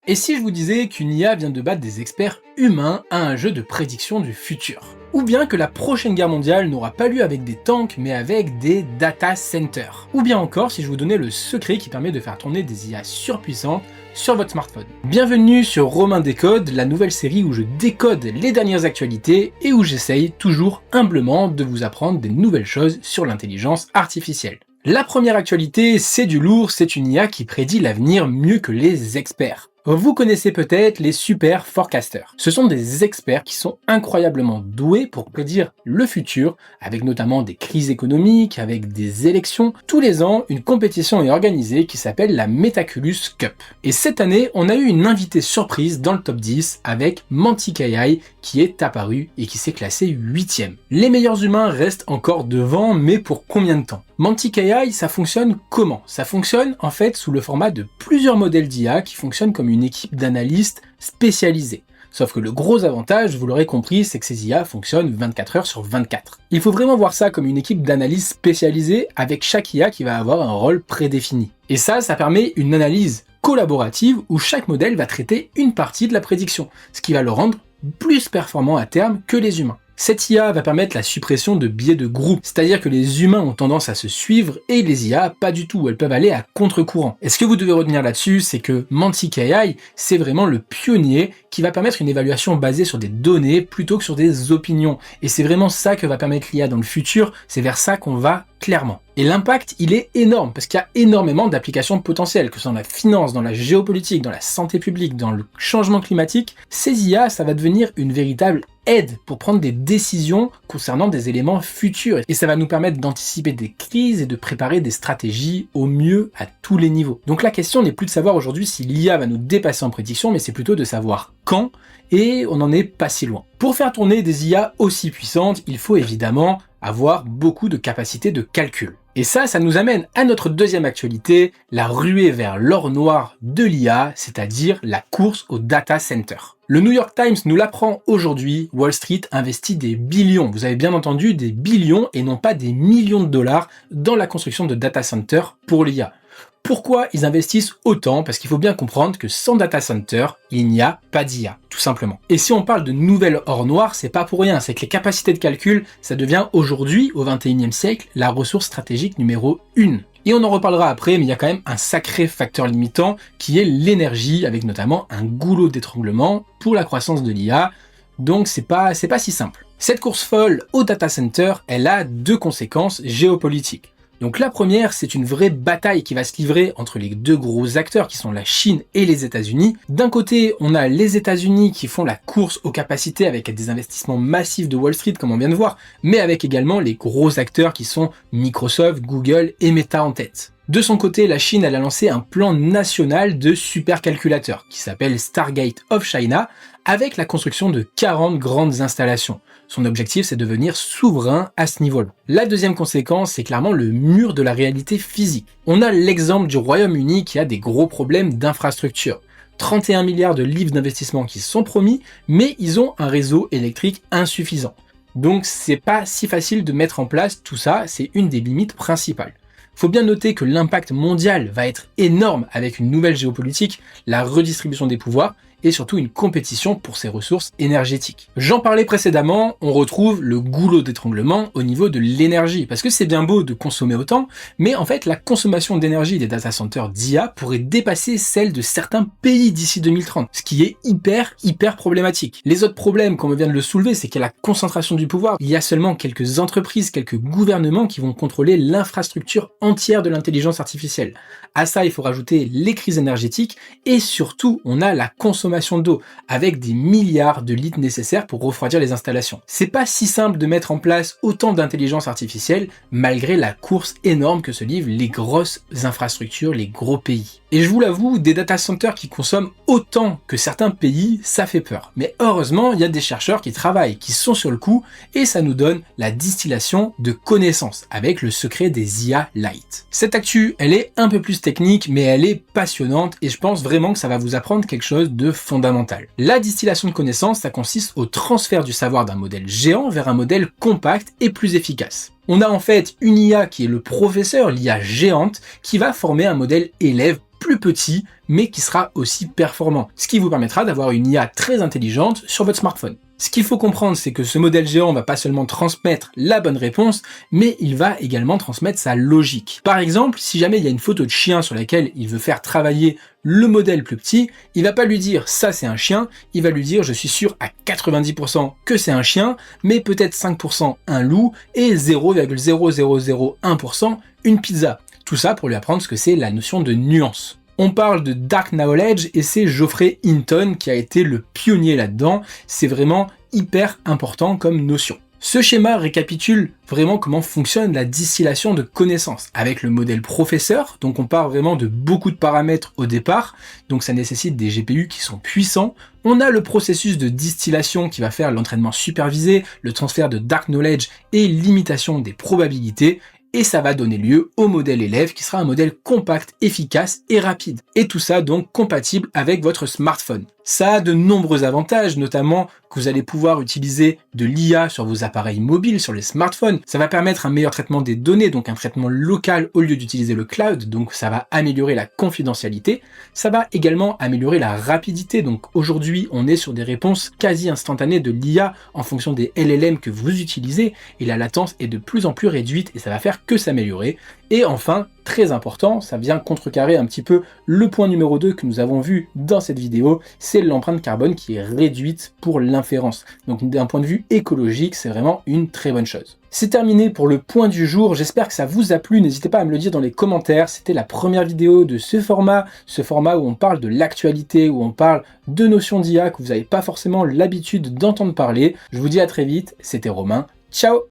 Et si je vous disais qu'une IA vient de battre des experts humains à un jeu de prédiction du futur? Ou bien que la prochaine guerre mondiale n'aura pas lieu avec des tanks mais avec des data centers? Ou bien encore si je vous donnais le secret qui permet de faire tourner des IA surpuissantes sur votre smartphone? Bienvenue sur Romain Décode, la nouvelle série où je décode les dernières actualités et où j'essaye toujours humblement de vous apprendre des nouvelles choses sur l'intelligence artificielle. La première actualité, c'est du lourd, c'est une IA qui prédit l'avenir mieux que les experts. Vous connaissez peut-être les super forecasters. Ce sont des experts qui sont incroyablement doués pour prédire le futur, avec notamment des crises économiques, avec des élections. Tous les ans, une compétition est organisée qui s'appelle la Metaculus Cup. Et cette année, on a eu une invitée surprise dans le top 10 avec Mantic AI qui est apparu et qui s'est classé 8e. Les meilleurs humains restent encore devant, mais pour combien de temps? Mantic AI, ça fonctionne comment? Ça fonctionne en fait sous le format de plusieurs modèles d'IA qui fonctionnent comme une équipe d'analystes spécialisés. Sauf que le gros avantage, vous l'aurez compris, c'est que ces IA fonctionnent 24 heures sur 24. Il faut vraiment voir ça comme une équipe d'analyse spécialisée avec chaque IA qui va avoir un rôle prédéfini. Et ça permet une analyse collaborative où chaque modèle va traiter une partie de la prédiction, ce qui va le rendre plus performant à terme que les humains. Cette IA va permettre la suppression de biais de groupe, c'est-à-dire que les humains ont tendance à se suivre et les IA pas du tout, elles peuvent aller à contre-courant. Et ce que vous devez retenir là-dessus, c'est que Mantic AI, c'est vraiment le pionnier qui va permettre une évaluation basée sur des données plutôt que sur des opinions. Et c'est vraiment ça que va permettre l'IA dans le futur, c'est vers ça qu'on va clairement. Et l'impact, il est énorme, parce qu'il y a énormément d'applications potentielles, que ce soit dans la finance, dans la géopolitique, dans la santé publique, dans le changement climatique. Ces IA, ça va devenir une véritable aide pour prendre des décisions concernant des éléments futurs. Et ça va nous permettre d'anticiper des crises et de préparer des stratégies au mieux à tous les niveaux. Donc la question n'est plus de savoir aujourd'hui si l'IA va nous dépasser en prédiction, mais c'est plutôt de savoir quand, et on n'en est pas si loin. Pour faire tourner des IA aussi puissantes, il faut évidemment avoir beaucoup de capacités de calcul. Et ça nous amène à notre deuxième actualité, la ruée vers l'or noir de l'IA, c'est-à-dire la course au data center. Le New York Times nous l'apprend aujourd'hui, Wall Street investit des billions, vous avez bien entendu des billions et non pas des millions de dollars dans la construction de data centers pour l'IA. Pourquoi ils investissent autant? Parce qu'il faut bien comprendre que sans data center, il n'y a pas d'IA, tout simplement. Et si on parle de nouvelle or noire, c'est pas pour rien, c'est que les capacités de calcul, ça devient aujourd'hui, au 21e siècle, la ressource stratégique numéro 1. Et on en reparlera après, mais il y a quand même un sacré facteur limitant qui est l'énergie, avec notamment un goulot d'étranglement pour la croissance de l'IA. Donc c'est pas si simple. Cette course folle au data center, elle a deux conséquences géopolitiques. Donc la première, c'est une vraie bataille qui va se livrer entre les deux gros acteurs qui sont la Chine et les États-Unis. D'un côté, on a les États-Unis qui font la course aux capacités avec des investissements massifs de Wall Street comme on vient de voir, mais avec également les gros acteurs qui sont Microsoft, Google et Meta en tête. De son côté, la Chine, elle a lancé un plan national de supercalculateurs qui s'appelle Stargate of China avec la construction de 40 grandes installations. Son objectif, c'est de devenir souverain à ce niveau-là. La deuxième conséquence, c'est clairement le mur de la réalité physique. On a l'exemple du Royaume-Uni qui a des gros problèmes d'infrastructure. 31 milliards de livres d'investissement qui sont promis, mais ils ont un réseau électrique insuffisant. Donc c'est pas si facile de mettre en place tout ça, c'est une des limites principales. Faut bien noter que l'impact mondial va être énorme avec une nouvelle géopolitique, la redistribution des pouvoirs et surtout une compétition pour ces ressources énergétiques. J'en parlais précédemment, on retrouve le goulot d'étranglement au niveau de l'énergie, parce que c'est bien beau de consommer autant, mais en fait la consommation d'énergie des data centers d'IA pourrait dépasser celle de certains pays d'ici 2030, ce qui est hyper problématique. Les autres problèmes, comme on vient de le soulever, c'est qu'il y a la concentration du pouvoir. Il y a seulement quelques entreprises, quelques gouvernements qui vont contrôler l'infrastructure entière de l'intelligence artificielle. À ça, il faut rajouter les crises énergétiques et surtout, on a la consommation d'eau avec des milliards de litres nécessaires pour refroidir les installations. C'est pas si simple de mettre en place autant d'intelligence artificielle malgré la course énorme que se livrent les grosses infrastructures, les gros pays. Et je vous l'avoue, des data centers qui consomment autant que certains pays, ça fait peur. Mais heureusement, il y a des chercheurs qui travaillent, qui sont sur le coup et ça nous donne la distillation de connaissances avec le secret des IA Lite. Cette actu, elle est un peu plus technique, mais elle est passionnante et je pense vraiment que ça va vous apprendre quelque chose de fondamental. La distillation de connaissances, ça consiste au transfert du savoir d'un modèle géant vers un modèle compact et plus efficace. On a en fait une IA qui est le professeur, l'IA géante, qui va former un modèle élève plus petit, mais qui sera aussi performant, ce qui vous permettra d'avoir une IA très intelligente sur votre smartphone. Ce qu'il faut comprendre, c'est que ce modèle géant va pas seulement transmettre la bonne réponse, mais il va également transmettre sa logique. Par exemple, si jamais il y a une photo de chien sur laquelle il veut faire travailler le modèle plus petit, il va pas lui dire ça c'est un chien, il va lui dire je suis sûr à 90% que c'est un chien, mais peut-être 5% un loup et 0,0001% une pizza. Tout ça pour lui apprendre ce que c'est la notion de nuance. On parle de Dark Knowledge et c'est Geoffrey Hinton qui a été le pionnier là-dedans. C'est vraiment hyper important comme notion. Ce schéma récapitule vraiment comment fonctionne la distillation de connaissances avec le modèle professeur. Donc on part vraiment de beaucoup de paramètres au départ, donc ça nécessite des GPU qui sont puissants. On a le processus de distillation qui va faire l'entraînement supervisé, le transfert de Dark Knowledge et l'imitation des probabilités. Et ça va donner lieu au modèle élève qui sera un modèle compact, efficace et rapide. Et tout ça donc compatible avec votre smartphone. Ça a de nombreux avantages, notamment que vous allez pouvoir utiliser de l'IA sur vos appareils mobiles, sur les smartphones. Ça va permettre un meilleur traitement des données, donc un traitement local au lieu d'utiliser le cloud, donc ça va améliorer la confidentialité. Ça va également améliorer la rapidité, donc aujourd'hui on est sur des réponses quasi instantanées de l'IA en fonction des LLM que vous utilisez, et la latence est de plus en plus réduite et ça va faire que s'améliorer. Et enfin, très important, ça vient contrecarrer un petit peu le point numéro 2 que nous avons vu dans cette vidéo, c'est l'empreinte carbone qui est réduite pour l'inférence. Donc d'un point de vue écologique, c'est vraiment une très bonne chose. C'est terminé pour le point du jour, j'espère que ça vous a plu, n'hésitez pas à me le dire dans les commentaires, c'était la première vidéo de ce format où on parle de l'actualité, où on parle de notions d'IA que vous n'avez pas forcément l'habitude d'entendre parler. Je vous dis à très vite, c'était Romain, ciao!